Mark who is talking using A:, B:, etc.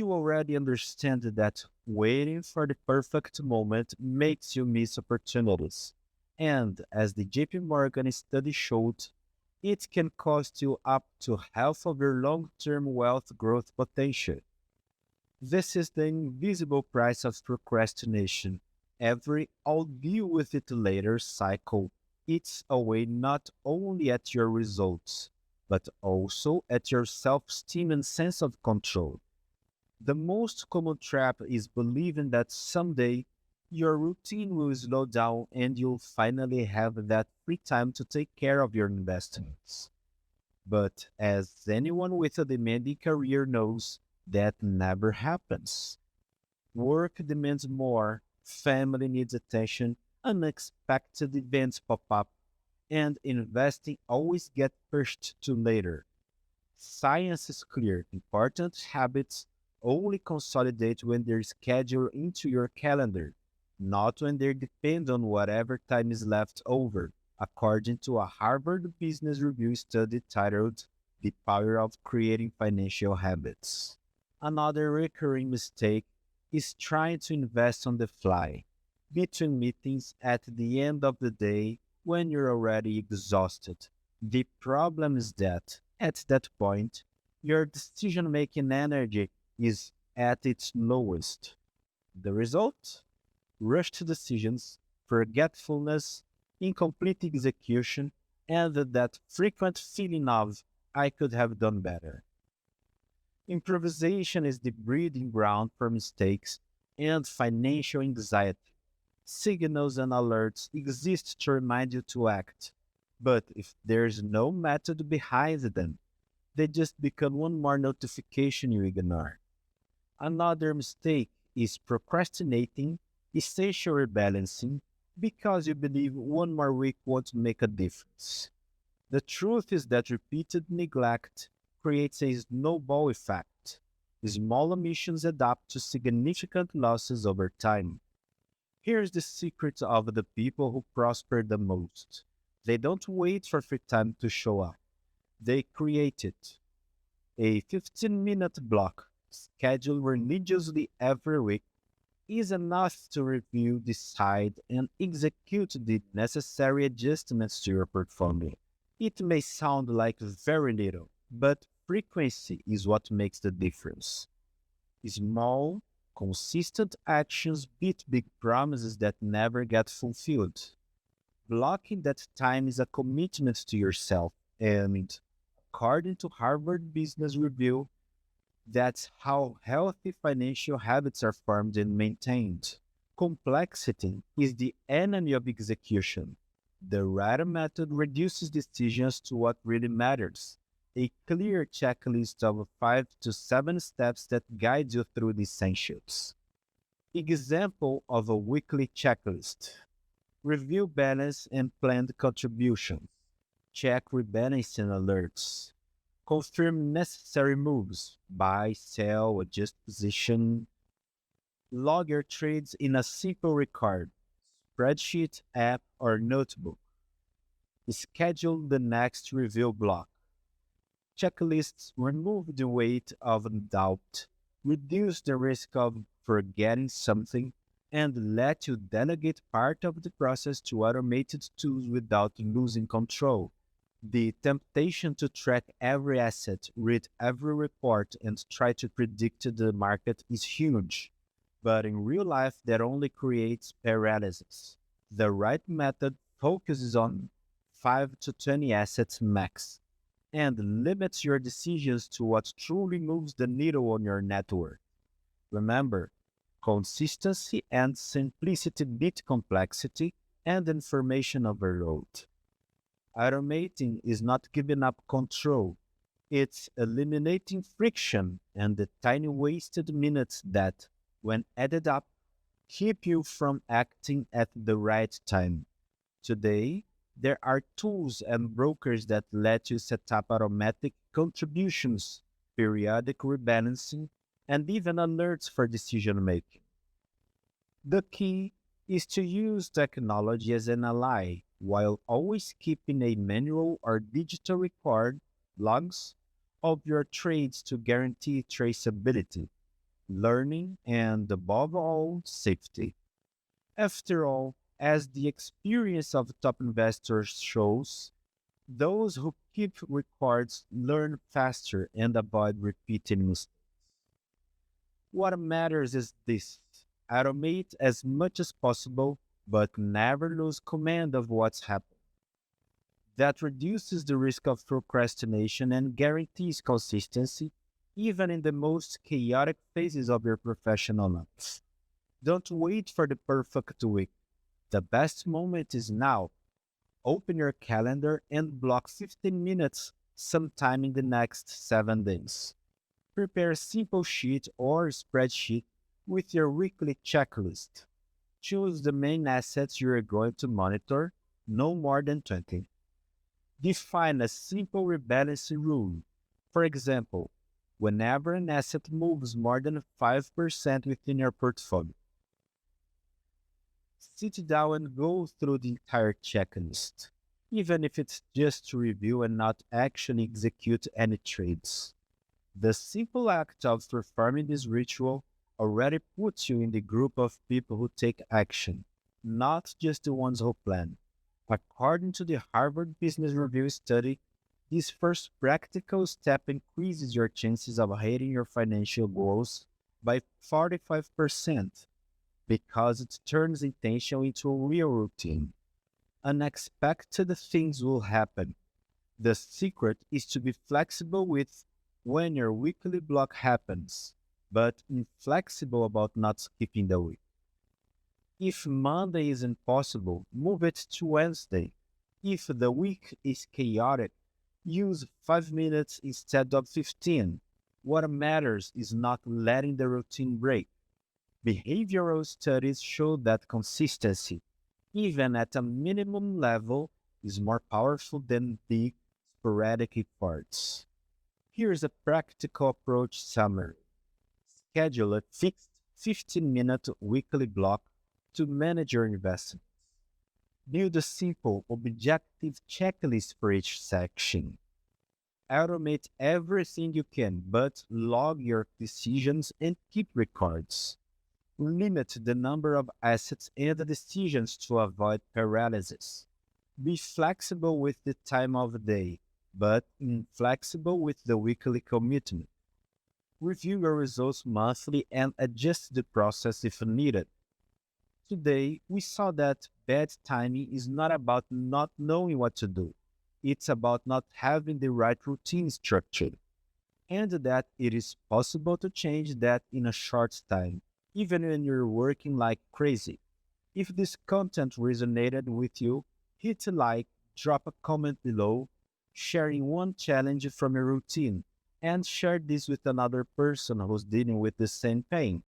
A: you already understand that waiting for the perfect moment makes you miss opportunities. And as the JP Morgan study showed, it can cost you up to half of your long term wealth growth potential. This is the invisible price of procrastination. Every I'll deal with it later cycle eats away not only at your results, but also at your self esteem and sense of control. The most common trap is believing that someday your routine will slow down and you'll finally have that free time to take care of your investments. But as anyone with a demanding career knows, that never happens. Work demands more, family needs attention, unexpected events pop up, and investing always gets pushed to later. Science is clear. Important habits only consolidate when they're scheduled into your calendar, not when they depend on whatever time is left over, according to a Harvard Business Review study titled The Power of Creating Financial Habits. Another recurring mistake is trying to invest on the fly, between meetings at the end of the day when you're already exhausted. The problem is that, at that point, your decision making energy is at its lowest. The result? Rushed decisions, forgetfulness, incomplete execution, and that frequent feeling of, I could have done better. Improvisation is the breeding ground for mistakes and financial anxiety. Signals and alerts exist to remind you to act, but if there's no method behind them, they just become one more notification you ignore. Another mistake is procrastinating, essential rebalancing, because you believe one more week won't make a difference. The truth is that repeated neglect creates a snowball effect. Small omissions add up to significant losses over time. Here's the secret of the people who prosper the most. They don't wait for free time to show up. They create it. A 15-minute block, scheduled religiously every week, is enough to review, decide, and execute the necessary adjustments to your portfolio. It may sound like very little, but frequency is what makes the difference. Small, consistent actions beat big promises that never get fulfilled. Blocking that time is a commitment to yourself, and according to Harvard Business Review, that's how healthy financial habits are formed and maintained. Complexity is the enemy of execution. The right method reduces decisions to what really matters. A clear checklist of 5 to 7 steps that guide you through the essentials. Example of a weekly checklist. Review balance and planned contributions. Check rebalancing alerts. Confirm necessary moves. Buy, sell, adjust position. Log your trades in a simple record, spreadsheet, app, or notebook. Schedule the next review block. Checklists remove the weight of doubt, reduce the risk of forgetting something, and let you delegate part of the process to automated tools without losing control. The temptation to track every asset, read every report, and try to predict the market is huge. But in real life, that only creates paralysis. The right method focuses on 5 to 20 assets max and limits your decisions to what truly moves the needle on your network. Remember, consistency and simplicity beat complexity and information overload. Automating is not giving up control. It's eliminating friction and the tiny wasted minutes that, when added up, keep you from acting at the right time. Today, there are tools and brokers that let you set up automatic contributions, periodic rebalancing, and even alerts for decision making. The key is to use technology as an ally while always keeping a manual or digital record logs of your trades to guarantee traceability. learning, and above all, safety. After all, as the experience of top investors shows, those who keep records learn faster and avoid repeating mistakes. What matters is this: automate as much as possible, but never lose command of what's happening. That reduces the risk of procrastination and guarantees consistency, even in the most chaotic phases of your professional life. Don't wait for the perfect week. The best moment is now. Open your calendar and block 15 minutes sometime in the next 7 days. Prepare a simple sheet or spreadsheet with your weekly checklist. Choose the main assets you are going to monitor, no more than 20. Define a simple rebalancing rule. For example, whenever an asset moves more than 5% within your portfolio, sit down and go through the entire checklist, even if it's just to review and not actually execute any trades. The simple act of performing this ritual already puts you in the group of people who take action, not just the ones who plan. According to the Harvard Business Review study, this first practical step increases your chances of hitting your financial goals by 45% because it turns intention into a real routine. Unexpected things will happen. The secret is to be flexible with when your weekly block happens, but inflexible about not skipping the week. If Monday is impossible, move it to Wednesday. If the week is chaotic, use 5 minutes instead of 15. What matters is not letting the routine break. Behavioral studies show that consistency, even at a minimum level, is more powerful than big, sporadic efforts. Here's a practical approach summary. Schedule a fixed 15-minute weekly block to manage your investments. Build a simple, objective checklist for each section. Automate everything you can, but log your decisions and keep records. Limit the number of assets and decisions to avoid paralysis. Be flexible with the time of day, but inflexible with the weekly commitment. Review your results monthly and adjust the process if needed. Today, we saw that bad timing is not about not knowing what to do. It's about not having the right routine structure, and that it is possible to change that in a short time, even when you're working like crazy. If this content resonated with you, hit a like, drop a comment below, sharing one challenge from your routine, and share this with another person who's dealing with the same pain.